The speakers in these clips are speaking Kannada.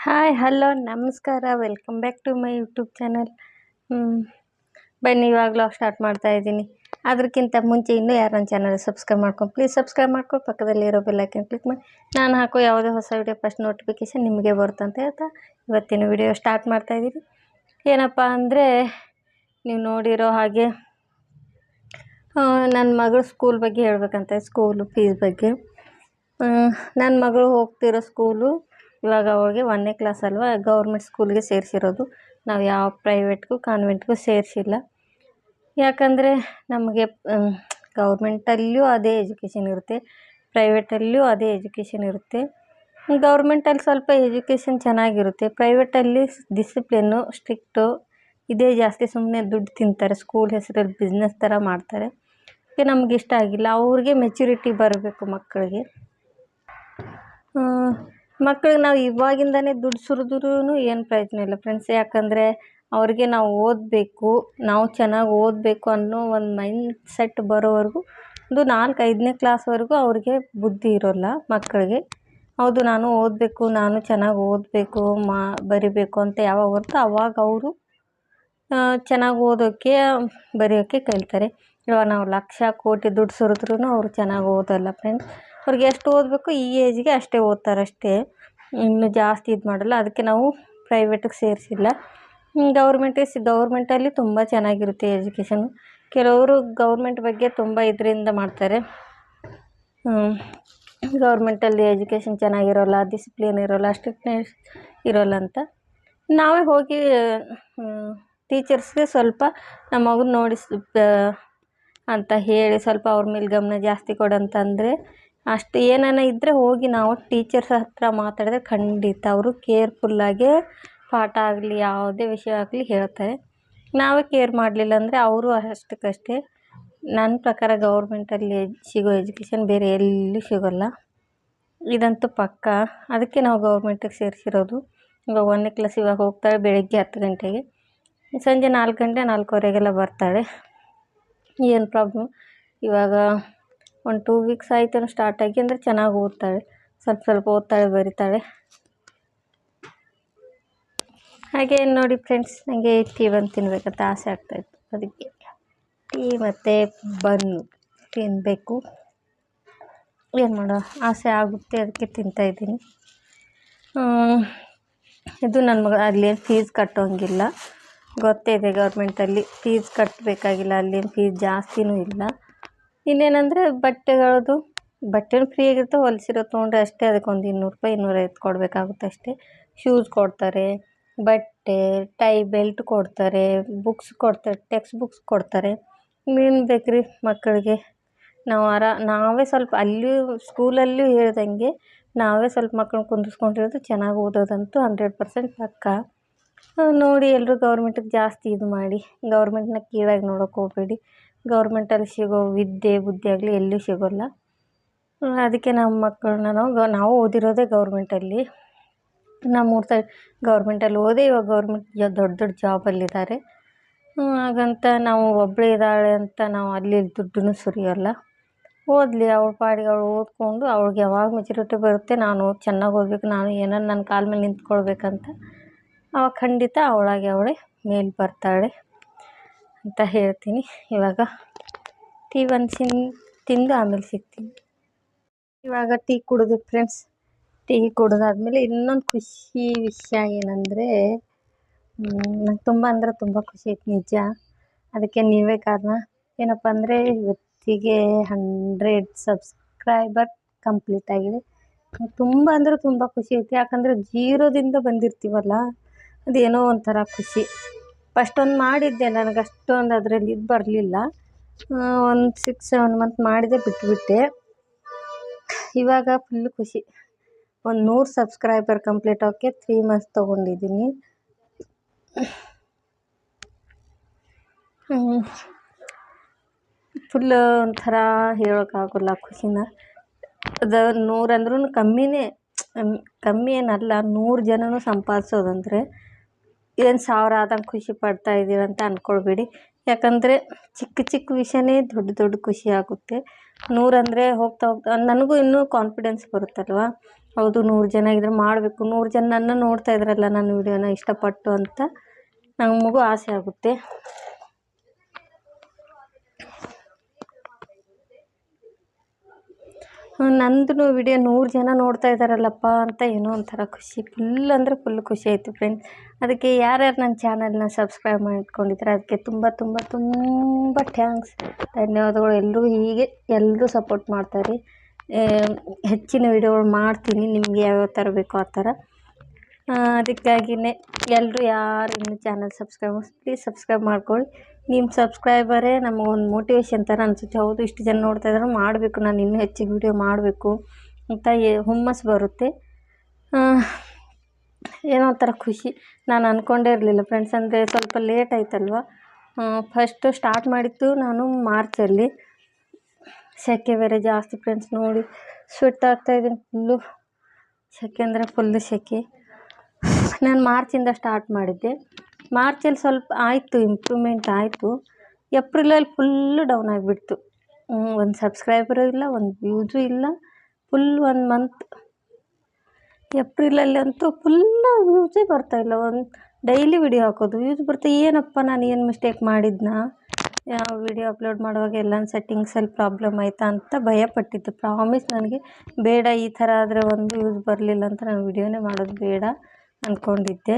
ಹಾಯ್ ಹಲೋ ನಮಸ್ಕಾರ welcome back to my YouTube channel. ಬನ್ನಿ ಇವಾಗ ವ್ಲಾಗ್ ಸ್ಟಾರ್ಟ್ ಮಾಡ್ತಾ ಇದ್ದೀನಿ. ಅದಕ್ಕಿಂತ ಮುಂಚೆ ಇನ್ನೂ ಯಾರು ನನ್ನ ಚಾನಲ್ ಸಬ್ಸ್ಕ್ರೈಬ್ ಮಾಡ್ಕೊಂಡು ಪ್ಲೀಸ್ ಸಬ್ಸ್ಕ್ರೈಬ್ ಮಾಡ್ಕೊಂಡು ಪಕ್ಕದಲ್ಲಿರೋ ಬೆಲ್ ಐಕನ್ ಕ್ಲಿಕ್ ಮಾಡಿ ನಾನು ಹಾಕೋ ಯಾವುದೇ ಹೊಸ ವಿಡಿಯೋ ಫಸ್ಟ್ ನೋಟಿಫಿಕೇಷನ್ ನಿಮಗೆ ಬರುತ್ತಂತ ಹೇಳ್ತಾ ಇವತ್ತಿನ ವಿಡಿಯೋ ಸ್ಟಾರ್ಟ್ ಮಾಡ್ತಾ ಇದ್ದೀನಿ. ಏನಪ್ಪ ಅಂದರೆ ನೀವು ನೋಡಿರೋ ಹಾಗೆ ನನ್ನ ಮಗಳು ಸ್ಕೂಲ್ ಬಗ್ಗೆ ಹೇಳ್ಬೇಕಂತ, ಸ್ಕೂಲು ಫೀಸ್ ಬಗ್ಗೆ. ನನ್ನ ಮಗಳು ಹೋಗ್ತಿರೋ ಸ್ಕೂಲು ಇವಾಗ ಅವಳಿಗೆ 1ನೇ ಕ್ಲಾಸ್ ಅಲ್ವಾ, ಗೌರ್ಮೆಂಟ್ ಸ್ಕೂಲ್ಗೆ ಸೇರಿಸಿರೋದು. ನಾವು ಯಾವ ಪ್ರೈವೇಟ್ಗೂ ಕಾನ್ವೆಂಟ್ಗೂ ಸೇರಿಸಿಲ್ಲ. ಯಾಕಂದರೆ ನಮಗೆ ಗೌರ್ಮೆಂಟಲ್ಲಿಯೂ ಅದೇ ಎಜುಕೇಷನ್ ಇರುತ್ತೆ, ಪ್ರೈವೇಟಲ್ಲಿಯೂ ಅದೇ ಎಜುಕೇಷನ್ ಇರುತ್ತೆ. ಗೌರ್ಮೆಂಟಲ್ಲಿ ಸ್ವಲ್ಪ ಎಜುಕೇಷನ್ ಚೆನ್ನಾಗಿರುತ್ತೆ, ಪ್ರೈವೇಟಲ್ಲಿ ಡಿಸಿಪ್ಲಿನ್ನು ಸ್ಟ್ರಿಕ್ಟು ಇದೇ ಜಾಸ್ತಿ. ಸುಮ್ಮನೆ ದುಡ್ಡು ತಿಂತಾರೆ, ಸ್ಕೂಲ್ ಹೆಸರಲ್ಲಿ ಬಿಸ್ನೆಸ್ ಥರ ಮಾಡ್ತಾರೆ. ಅದಕ್ಕೆ ನಮ್ಗೆ ಇಷ್ಟ ಆಗಿಲ್ಲ. ಅವ್ರಿಗೆ ಮೆಚ್ಯೂರಿಟಿ ಬರಬೇಕು ಮಕ್ಕಳಿಗೆ. ಮಕ್ಕಳಿಗೆ ನಾವು ಇವಾಗಿಂದನೇ ದುಡ್ಡು ಸುರಿದ್ರೂ ಏನು ಪ್ರಯೋಜನ ಇಲ್ಲ ಫ್ರೆಂಡ್ಸ್. ಯಾಕಂದರೆ ಅವ್ರಿಗೆ ನಾವು ಓದಬೇಕು, ನಾವು ಚೆನ್ನಾಗಿ ಓದಬೇಕು ಅನ್ನೋ ಒಂದು ಮೈಂಡ್ ಸೆಟ್ ಬರೋವರೆಗೂ ಒಂದು 4-5ನೇ ಕ್ಲಾಸ್ವರೆಗೂ ಅವ್ರಿಗೆ ಬುದ್ಧಿ ಇರೋಲ್ಲ ಮಕ್ಕಳಿಗೆ. ಹೌದು, ನಾನು ಓದಬೇಕು, ನಾನು ಚೆನ್ನಾಗಿ ಓದಬೇಕು, ಬರಿಬೇಕು ಅಂತ ಯಾವಾಗ ಬರುತ್ತೋ ಆವಾಗ ಅವರು ಚೆನ್ನಾಗಿ ಓದೋಕ್ಕೆ ಬರೆಯೋಕ್ಕೆ ಕಲಿತಾರೆ. ಇವಾಗ ನಾವು ಲಕ್ಷ ಕೋಟಿ ದುಡ್ಡು ಸುರಿದ್ರೂ ಅವರು ಚೆನ್ನಾಗಿ ಓದೋಲ್ಲ ಫ್ರೆಂಡ್ಸ್. ಅವ್ರಿಗೆ ಎಷ್ಟು ಓದಬೇಕು ಈ ಏಜಿಗೆ ಅಷ್ಟೇ ಓದ್ತಾರೆ ಅಷ್ಟೇ, ಇನ್ನು ಜಾಸ್ತಿ ಇದು ಮಾಡಲ್ಲ. ಅದಕ್ಕೆ ನಾವು ಪ್ರೈವೇಟಿಗೆ ಸೇರಿಸಿಲ್ಲ. ಗೌರ್ಮೆಂಟಲ್ಲಿ ತುಂಬ ಚೆನ್ನಾಗಿರುತ್ತೆ ಎಜುಕೇಷನು. ಕೆಲವರು ಗೌರ್ಮೆಂಟ್ ಬಗ್ಗೆ ತುಂಬ ಇದರಿಂದ ಮಾಡ್ತಾರೆ. ಗೌರ್ಮೆಂಟಲ್ಲಿ ಎಜುಕೇಷನ್ ಚೆನ್ನಾಗಿರೋಲ್ಲ, ಡಿಸಿಪ್ಲಿನ್ ಇರೋಲ್ಲ, ಸ್ಟ್ರಿಕ್ಟ್ನೆಸ್ ಇರೋಲ್ಲ ಅಂತ. ನಾವೇ ಹೋಗಿ ಟೀಚರ್ಸ್ಗೆ ಸ್ವಲ್ಪ ನಮ್ಮ ಮಗನ ನೋಡಿ ಅಂತ ಹೇಳಿ ಸ್ವಲ್ಪ ಅವ್ರ ಮೇಲೆ ಗಮನ ಜಾಸ್ತಿ ಕೊಡಂತಂದರೆ, ಅಷ್ಟು ಏನಾನ ಇದ್ದರೆ ಹೋಗಿ ನಾವು ಟೀಚರ್ಸ್ ಹತ್ರ ಮಾತಾಡಿದ್ರೆ ಖಂಡಿತ ಅವರು ಕೇರ್ಫುಲ್ಲಾಗೆ ಪಾಠ ಆಗಲಿ ಯಾವುದೇ ವಿಷಯ ಆಗಲಿ ಹೇಳ್ತಾರೆ. ನಾವೇ ಕೇರ್ ಮಾಡಲಿಲ್ಲ ಅಂದರೆ ಅವರು ಅಷ್ಟಕ್ಕಷ್ಟೇ. ನನ್ನ ಪ್ರಕಾರ ಗೌರ್ಮೆಂಟಲ್ಲಿ ಸಿಗೋ ಎಜುಕೇಷನ್ ಬೇರೆ ಎಲ್ಲಿ ಸಿಗೋಲ್ಲ, ಇದಂತೂ ಪಕ್ಕ. ಅದಕ್ಕೆ ನಾವು ಗೌರ್ಮೆಂಟಿಗೆ ಸೇರಿಸಿರೋದು. ಇವಾಗ 1ನೇ ಕ್ಲಾಸ್ ಇವಾಗ ಹೋಗ್ತಾಳೆ. ಬೆಳಗ್ಗೆ 10 ಗಂಟೆಗೆ, ಸಂಜೆ 4 ಗಂಟೆ 4:15 ಬರ್ತಾಳೆ. ಏನು ಪ್ರಾಬ್ಲಮ್, ಇವಾಗ ಒಂದು 2 ವೀಕ್ಸ್ ಆಯ್ತು ಸ್ಟಾರ್ಟ್ ಆಗಿ. ಅಂದರೆ ಚೆನ್ನಾಗಿ ಓದ್ತಾಳೆ, ಸ್ವಲ್ಪ ಓದ್ತಾಳೆ, ಬರಿತಾಳೆ. ಹಾಗೆ ನೋಡಿ ಫ್ರೆಂಡ್ಸ್, ನನಗೆ ಟೀ ಬಂದು ತಿನ್ನಬೇಕಂತ ಆಸೆ ಆಗ್ತಾಯಿತ್ತು. ಅದಕ್ಕೆ ಟೀ ಮತ್ತು ಬನ್ನು ತಿನ್ನಬೇಕು. ಏನು ಮಾಡೋ, ಆಸೆ ಆಗುತ್ತೆ, ಅದಕ್ಕೆ ತಿಂತಾಯಿದ್ದೀನಿ. ಇದು ನನ್ನ ಮಗ ಅಲ್ಲೇನು ಫೀಸ್ ಕಟ್ಟೋಂಗಿಲ್ಲ, ಗೊತ್ತೇ ಇದೆ. ಗೌರ್ಮೆಂಟಲ್ಲಿ ಫೀಸ್ ಕಟ್ಟಬೇಕಾಗಿಲ್ಲ, ಅಲ್ಲೇನು ಫೀಸ್ ಜಾಸ್ತಿನೂ ಇಲ್ಲ. ಇನ್ನೇನೆಂದರೆ ಬಟ್ಟೆನೂ ಫ್ರೀ ಆಗಿರುತ್ತೆ, ಹೊಲಿಸಿರೋ ತೊಗೊಂಡ್ರೆ ಅಷ್ಟೇ. ಅದಕ್ಕೊಂದು 200 ರೂಪಾಯಿ 250 ಕೊಡಬೇಕಾಗುತ್ತೆ ಅಷ್ಟೇ. ಶೂಸ್ ಕೊಡ್ತಾರೆ, ಬಟ್ಟೆ, ಟೈ ಬೆಲ್ಟ್ ಕೊಡ್ತಾರೆ, ಬುಕ್ಸ್ ಕೊಡ್ತಾರೆ, ಟೆಕ್ಸ್ಟ್ ಬುಕ್ಸ್ ಕೊಡ್ತಾರೆ. ಇನ್ನೇನು ಬೇಕ್ರಿ ಮಕ್ಕಳಿಗೆ. ನಾವೇ ಸ್ವಲ್ಪ ಅಲ್ಲಿಯೂ ಸ್ಕೂಲಲ್ಲಿಯೂ ಹೇಳ್ದಂಗೆ ನಾವೇ ಸ್ವಲ್ಪ ಮಕ್ಕಳನ್ನ ಕುಂದಿಸ್ಕೊಂಡಿರೋದು ಚೆನ್ನಾಗಿ ಓದೋದಂತೂ 100% ಪಕ್ಕ. ನೋಡಿ ಎಲ್ಲರೂ ಗೌರ್ಮೆಂಟಿಗೆ ಜಾಸ್ತಿ ಇದು ಮಾಡಿ, ಗೌರ್ಮೆಂಟ್ನ ಕೀಳಾಗಿ ನೋಡೋಕೆ ಹೋಗಬೇಡಿ. ಗೌರ್ಮೆಂಟಲ್ಲಿ ಸಿಗೋ ವಿದ್ಯೆ ಬುದ್ಧಿ ಆಗಲಿ ಎಲ್ಲೂ ಸಿಗೋಲ್ಲ. ಅದಕ್ಕೆ ನಮ್ಮ ಮಕ್ಕಳನ್ನ ನಾವು ಓದಿರೋದೇ ಗೌರ್ಮೆಂಟಲ್ಲಿ. ನಮ್ಮೂರ ಸೈಡ್ ಗೌರ್ಮೆಂಟಲ್ಲಿ ಓದಿ ಇವಾಗ ಗೌರ್ಮೆಂಟ್ ದೊಡ್ಡ ಜಾಬಲ್ಲಿದ್ದಾರೆ. ಹಾಗಂತ ನಾವು ಒಬ್ಬಳೇ ಇದ್ದಾಳೆ ಅಂತ ನಾವು ಅಲ್ಲಿ ದುಡ್ಡನ್ನು ಸುರಿಯೋಲ್ಲ. ಓದಲಿ, ಅವಳ ಪಾಡಿಗೆ ಅವಳು ಓದ್ಕೊಂಡು ಅವಳಿಗೆ ಯಾವಾಗ ಮೆಚುರಿಟಿ ಬರುತ್ತೆ, ನಾನು ಚೆನ್ನಾಗಿ ಓದಬೇಕು, ನಾನು ಏನಾರು ನನ್ನ ಕಾಲ ಮೇಲೆ ನಿಂತ್ಕೊಳ್ಬೇಕಂತ, ಅವಾಗ ಖಂಡಿತ ಅವಳಾಗೆ ಅವಳೇ ಮೇಲೆ ಬರ್ತಾಳೆ ಅಂತ ಹೇಳ್ತೀನಿ. ಇವಾಗ ಟೀ ತಿಂದು ಆಮೇಲೆ ಸಿಗ್ತೀನಿ. ಇವಾಗ ಟೀ ಕುಡಿದು ಫ್ರೆಂಡ್ಸ್, ಟೀ ಕುಡಿದಾದ್ಮೇಲೆ ಇನ್ನೊಂದು ಖುಷಿ ವಿಷಯ ಏನಂದರೆ, ನಂಗೆ ತುಂಬ ಅಂದರೆ ತುಂಬ ಖುಷಿ ಆಯ್ತು ನಿಜ. ಅದಕ್ಕೆ ನೀವೇ ಕಾರಣ. ಏನಪ್ಪ ಅಂದರೆ ಇವತ್ತಿಗೆ 100 ಸಬ್ಸ್ಕ್ರೈಬರ್ ಕಂಪ್ಲೀಟ್ ಆಗಿದೆ. ತುಂಬ ಅಂದರೆ ತುಂಬ ಖುಷಿ ಆಯ್ತು. ಯಾಕಂದರೆ ಜೀರೋದಿಂದ ಬಂದಿರ್ತೀವಲ್ಲ, ಅದೇನೋ ಒಂಥರ ಖುಷಿ. ಫಸ್ಟ್ ಒಂದು ಮಾಡಿದ್ದೆ, ನನಗೆ ಅಷ್ಟೊಂದು ಅದರಲ್ಲಿ ಇದು ಬರಲಿಲ್ಲ. ಒಂದು 6-7 ಮಂತ್ ಮಾಡಿದೆ, ಬಿಟ್ಟುಬಿಟ್ಟೆ. ಇವಾಗ ಫುಲ್ಲು ಖುಷಿ. ಒಂದು 100 ಸಬ್ಸ್ಕ್ರೈಬರ್ ಕಂಪ್ಲೀಟ್ ಆಗೋಕ್ಕೆ 3 ಮಂತ್ಸ್ ತೊಗೊಂಡಿದ್ದೀನಿ. ಫುಲ್ ಒಂಥರ ಹೇಳೋಕ್ಕಾಗೋಲ್ಲ ಖುಷಿನ. ಅದು 100 ಅಂದ್ರೂ ಕಮ್ಮಿ ಏನಲ್ಲ. 100 ಜನನೂ ಸಂಪಾದಿಸೋದಂದರೆ ಏನು 1000 ಆದಂಗೆ ಖುಷಿ ಪಡ್ತಾ ಇದ್ದೀರಂತ ಅಂದ್ಕೊಳ್ಬೇಡಿ. ಯಾಕಂದರೆ ಚಿಕ್ಕ ವಿಷಯನೇ ದೊಡ್ಡ ಖುಷಿ ಆಗುತ್ತೆ. 100 ಅಂದರೆ ಹೋಗ್ತಾ ನನಗೂ ಇನ್ನೂ ಕಾನ್ಫಿಡೆನ್ಸ್ ಬರುತ್ತಲ್ವ. ಹೌದು 100 ಜನ ಇದ್ರೆ ಮಾಡಬೇಕು, 100 ಜನ ನನ್ನ ನೋಡ್ತಾ ಇದ್ರಲ್ಲ ನನ್ನ ವಿಡಿಯೋನ ಇಷ್ಟಪಟ್ಟು ಅಂತ ನಮಗೂ ಆಸೆ ಆಗುತ್ತೆ. ನಂದು ವಿಡಿಯೋ 100 ಜನ ನೋಡ್ತಾ ಇದ್ದಾರಲ್ಲಪ್ಪ ಅಂತ ಏನೋ ಒಂಥರ ಖುಷಿ, ಫುಲ್ ಅಂದರೆ ಫುಲ್ ಖುಷಿ ಆಯಿತು ಫ್ರೆಂಡ್ಸ್. ಅದಕ್ಕೆ ಯಾರ್ಯಾರು ನನ್ನ ಚಾನಲ್ನ ಸಬ್ಸ್ಕ್ರೈಬ್ ಮಾಡ್ಕೊಂಡಿದ್ದಾರೆ ಅದಕ್ಕೆ ತುಂಬ ತುಂಬ ತುಂಬ ಥ್ಯಾಂಕ್ಸ್, ಧನ್ಯವಾದಗಳು. ಎಲ್ಲರೂ ಹೀಗೆ ಎಲ್ಲರೂ ಸಪೋರ್ಟ್ ಮಾಡ್ತಾರೆ. ಹೆಚ್ಚಿನ ವಿಡಿಯೋಗಳು ಮಾಡ್ತೀನಿ ನಿಮಗೆ ಯಾವ್ಯಾವ ಥರ ಬೇಕೋ ಆ ಥರ. ಅದಕ್ಕಾಗಿಯೇ ಎಲ್ಲರೂ ಯಾರು ಇನ್ನೂ ಚಾನಲ್ ಪ್ಲೀಸ್ ಸಬ್ಸ್ಕ್ರೈಬ್ ಮಾಡ್ಕೊಳ್ಳಿ. ನಿಮ್ಮ ಸಬ್ಸ್ಕ್ರೈಬರೇ ನಮಗೊಂದು ಮೋಟಿವೇಶನ್ ಥರ ಅನಿಸುತ್ತೆ. ಹೌದು ಇಷ್ಟು ಜನ ನೋಡ್ತಾ ಇದ್ದಾರೆ, ಮಾಡಬೇಕು, ನಾನು ಇನ್ನೂ ಹೆಚ್ಚಿಗೆ ವಿಡಿಯೋ ಮಾಡಬೇಕು ಅಂತ ಹುಮ್ಮಸ್ಸು ಬರುತ್ತೆ. ಏನೋ ಒಂಥರ ಖುಷಿ. ನಾನು ಅಂದ್ಕೊಂಡೇ ಇರಲಿಲ್ಲ ಫ್ರೆಂಡ್ಸ್, ಅಂದರೆ ಸ್ವಲ್ಪ ಲೇಟ್ ಆಯ್ತಲ್ವ. ಫಸ್ಟು ಸ್ಟಾರ್ಟ್ ಮಾಡಿದ್ದು ನಾನು ಮಾರ್ಚಲ್ಲಿ. ಸೆಕೆ ಬೇರೆ ಜಾಸ್ತಿ ಫ್ರೆಂಡ್ಸ್, ನೋಡಿ ಸ್ವೆಟ್ ಆಗ್ತಾಯಿದ್ದೀನಿ ಫುಲ್ಲು. ಸೆಕೆ ಅಂದರೆ ಫುಲ್ಲು ಸೆಕೆ. ನಾನು ಮಾರ್ಚಿಂದ ಸ್ಟಾರ್ಟ್ ಮಾಡಿದ್ದೆ. ಮಾರ್ಚಲ್ಲಿ ಸ್ವಲ್ಪ ಆಯಿತು, ಇಂಪ್ರೂವ್ಮೆಂಟ್ ಆಯಿತು. ಏಪ್ರಿಲಲ್ಲಿ ಫುಲ್ಲು ಡೌನ್ ಆಗಿಬಿಡ್ತು. ಒಂದು ಸಬ್ಸ್ಕ್ರೈಬರು ಇಲ್ಲ, ಒಂದು ವ್ಯೂಸು ಇಲ್ಲ, ಫುಲ್ 1 ಮಂತ್. ಏಪ್ರಿಲಲ್ಲಂತೂ ಫುಲ್ಲು ವ್ಯೂಸೇ ಬರ್ತಾಯಿಲ್ಲ. ಒಂದು ಡೈಲಿ ವಿಡಿಯೋ ಹಾಕೋದು ವ್ಯೂಸ್ ಬರ್ತಾ, ಏನಪ್ಪ ನಾನು ಏನು ಮಿಸ್ಟೇಕ್ ಮಾಡಿದ್ನಾ, ಯಾವ ವಿಡಿಯೋ ಅಪ್ಲೋಡ್ ಮಾಡುವಾಗ ಎಲ್ಲ ಸೆಟ್ಟಿಂಗ್ಸಲ್ಲಿ ಪ್ರಾಬ್ಲಮ್ ಆಯಿತಾ ಅಂತ ಭಯಪಟ್ಟಿದ್ದು. ಪ್ರಾಮಿಸ್ ನನಗೆ ಬೇಡ, ಈ ಥರ ಆದರೆ ಒಂದು ವ್ಯೂಸ್ ಬರಲಿಲ್ಲ ಅಂತ ನಾನು ವಿಡಿಯೋನೇ ಮಾಡೋದು ಬೇಡ ಅಂದ್ಕೊಂಡಿದ್ದೆ.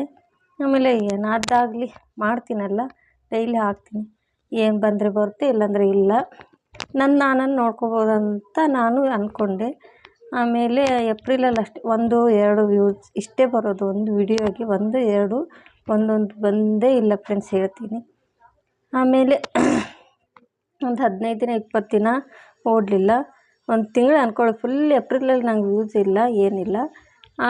ಆಮೇಲೆ ಏನಾದಾಗಲಿ ಮಾಡ್ತೀನಲ್ಲ, ಡೈಲಿ ಹಾಕ್ತೀನಿ, ಏನು ಬಂದರೆ ಬರುತ್ತೆ ಇಲ್ಲಾಂದರೆ ಇಲ್ಲ, ನಾನನ್ನು ನೋಡ್ಕೋಬೋದಂತ ನಾನು ಅಂದ್ಕೊಂಡೆ. ಆಮೇಲೆ ಏಪ್ರಿಲಲ್ಲಿ ಅಷ್ಟೇ 1-2 ವ್ಯೂಸ್ ಇಷ್ಟೇ ಬರೋದು ಒಂದು ವಿಡಿಯೋಗೆ, 1-2 ಒಂದೊಂದು ಬಂದೇ ಇಲ್ಲ ಫ್ರೆಂಡ್ಸ್ ಹೇಳ್ತೀನಿ. ಆಮೇಲೆ ಒಂದು 15 ದಿನ 20 ದಿನ ಓಡಲಿಲ್ಲ, ಒಂದು ತಿಂಗಳು ಅಂದ್ಕೊಳ್ಳಿ. ಫುಲ್ ಏಪ್ರಿಲಲ್ಲಿ ನಂಗೆ ವ್ಯೂಸ್ ಇಲ್ಲ, ಏನಿಲ್ಲ.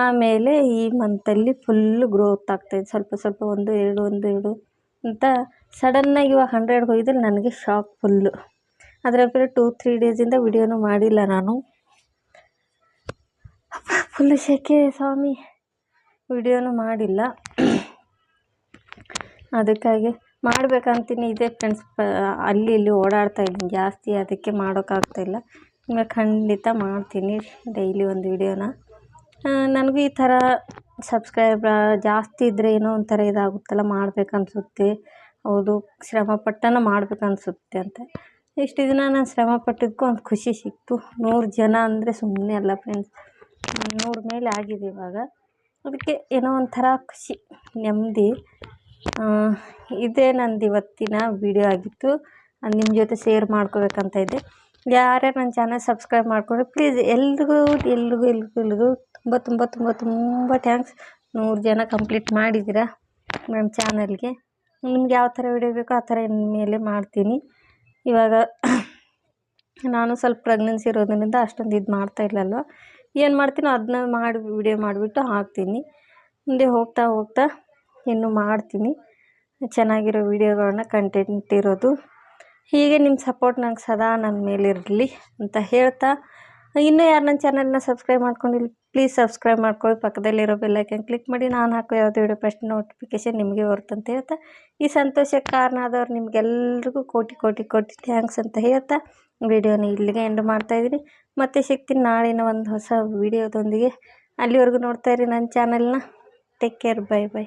ಆಮೇಲೆ ಈ ಮಂತಲ್ಲಿ ಫುಲ್ಲು ಗ್ರೋತ್ ಆಗ್ತಾಯಿದೆ, ಸ್ವಲ್ಪ ಸ್ವಲ್ಪ 1-2 ಅಂತ ಸಡನ್ನಾಗಿ ಇವಾಗ 100 ಹೋಗಿದ್ರೆ ನನಗೆ ಶಾಕ್ ಫುಲ್ಲು. ಅದರ ಬೇರೆ 2-3 ಡೇಸಿಂದ ವಿಡಿಯೋನೂ ಮಾಡಿಲ್ಲ ನಾನು. ಫುಲ್ಲು ಸೆಕೆ ಸ್ವಾಮಿ, ವಿಡಿಯೋನೂ ಮಾಡಿಲ್ಲ. ಅದಕ್ಕಾಗಿ ಮಾಡ್ಬೇಕಂತೀನಿ ಇದೆ ಫ್ರೆಂಡ್ಸ್, ಅಲ್ಲಿ ಇಲ್ಲಿ ಓಡಾಡ್ತಾ ಇದ್ದೀನಿ ಜಾಸ್ತಿ, ಅದಕ್ಕೆ ಮಾಡೋಕ್ಕಾಗ್ತಾಯಿಲ್ಲ. ಇವಾಗ ಖಂಡಿತ ಮಾಡ್ತೀನಿ ಡೈಲಿ ಒಂದು ವಿಡಿಯೋನ. ನನಗೂ ಈ ಥರ ಸಬ್ಸ್ಕ್ರೈಬರ್ ಜಾಸ್ತಿ ಇದ್ದರೆ ಏನೋ ಒಂಥರ ಇದಾಗುತ್ತಲ್ಲ, ಮಾಡ್ಬೇಕನ್ಸುತ್ತೆ. ಹೌದು, ಶ್ರಮಪಟ್ಟನ ಮಾಡ್ಬೇಕನ್ಸುತ್ತೆ ಅಂತ. ಇಷ್ಟು ದಿನ ನಾನು ಶ್ರಮ ಪಟ್ಟಿದ್ದಕ್ಕೂ ಒಂದು ಖುಷಿ ಸಿಕ್ತು. 100 ಜನ ಅಂದರೆ ಸುಮ್ಮನೆ ಅಲ್ಲ ಫ್ರೆಂಡ್ಸ್, 100 ಮೇಲೆ ಆಗಿದೆ ಇವಾಗ. ಅದಕ್ಕೆ ಏನೋ ಒಂಥರ ಖುಷಿ, ನೆಮ್ಮದಿ. ಇದೇ ನಂದು ಇವತ್ತಿನ ವಿಡಿಯೋ ಆಗಿತ್ತು, ನಿಮ್ಮ ಜೊತೆ ಶೇರ್ ಮಾಡ್ಕೋಬೇಕಂತ ಇದ್ದೆ. ಯಾರ್ಯಾರು ನನ್ನ ಚಾನಲ್ ಸಬ್ಸ್ಕ್ರೈಬ್ ಮಾಡಿಕೊಂಡ್ರೆ ಪ್ಲೀಸ್ ಎಲ್ರಿಗೂ ತುಂಬ ತುಂಬ ತುಂಬ ತುಂಬ ಥ್ಯಾಂಕ್ಸ್. 100 ಜನ ಕಂಪ್ಲೀಟ್ ಮಾಡಿದ್ದೀರಾ ನನ್ನ ಚಾನಲ್ಗೆ. ನಿಮ್ಗೆ ಯಾವ ಥರ ವಿಡಿಯೋ ಬೇಕೋ ಆ ಥರ ಮೇಲೆ ಮಾಡ್ತೀನಿ. ಇವಾಗ ನಾನು ಸ್ವಲ್ಪ ಪ್ರೆಗ್ನೆನ್ಸಿ ಇರೋದ್ರಿಂದ ಅಷ್ಟೊಂದು ಇದು ಮಾಡ್ತಾಯಿಲ್ಲಲ್ವ, ಏನು ಮಾಡ್ತೀನೋ ಅದನ್ನ ವಿಡಿಯೋ ಮಾಡಿಬಿಟ್ಟು ಹಾಕ್ತೀನಿ. ಮುಂದೆ ಹೋಗ್ತಾ ಹೋಗ್ತಾ ಇನ್ನೂ ಮಾಡ್ತೀನಿ ಚೆನ್ನಾಗಿರೋ ವಿಡಿಯೋಗಳನ್ನ, ಕಂಟೆಂಟ್ ಇರೋದು. ಹೀಗೆ ನಿಮ್ಮ ಸಪೋರ್ಟ್ ನಂಗೆ ಸದಾ ನನ್ನ ಮೇಲಿರಲಿ ಅಂತ ಹೇಳ್ತಾ, ಇನ್ನೂ ಯಾರು ನನ್ನ ಚಾನಲ್ನ ಸಬ್ಸ್ಕ್ರೈಬ್ ಮಾಡ್ಕೊಂಡಿಲ್ಲ ಪ್ಲೀಸ್ ಸಬ್ಸ್ಕ್ರೈಬ್ ಮಾಡ್ಕೊಳ್ಳಿ, ಪಕ್ಕದಲ್ಲಿರೋ ಬೆಲ್ಲೈಕನ್ ಕ್ಲಿಕ್ ಮಾಡಿ, ನಾನು ಹಾಕೋ ಯಾವುದೇ ವಿಡಿಯೋ ಫಸ್ಟ್ ನೋಟಿಫಿಕೇಷನ್ ನಿಮಗೆ ಬರುತ್ತಂತ ಹೇಳ್ತಾ, ಈ ಸಂತೋಷಕ್ಕೆ ಕಾರಣ ಆದವ್ರು ನಿಮಗೆಲ್ರಿಗೂ ಕೋಟಿ ಕೋಟಿ ಕೋಟಿ ಥ್ಯಾಂಕ್ಸ್ ಅಂತ ಹೇಳ್ತಾ ವಿಡಿಯೋನ ಇಲ್ಲಿಗೆ ಎಂಡ್ ಮಾಡ್ತಾಯಿದ್ದೀನಿ. ಮತ್ತೆ ಸಿಗ್ತೀನಿ ನಾಳಿನ ಒಂದು ಹೊಸ ವಿಡಿಯೋದೊಂದಿಗೆ. ಅಲ್ಲಿವರೆಗೂ ನೋಡ್ತಾಯಿರಿ ನನ್ನ ಚಾನಲ್ನ. Take care, bye bye.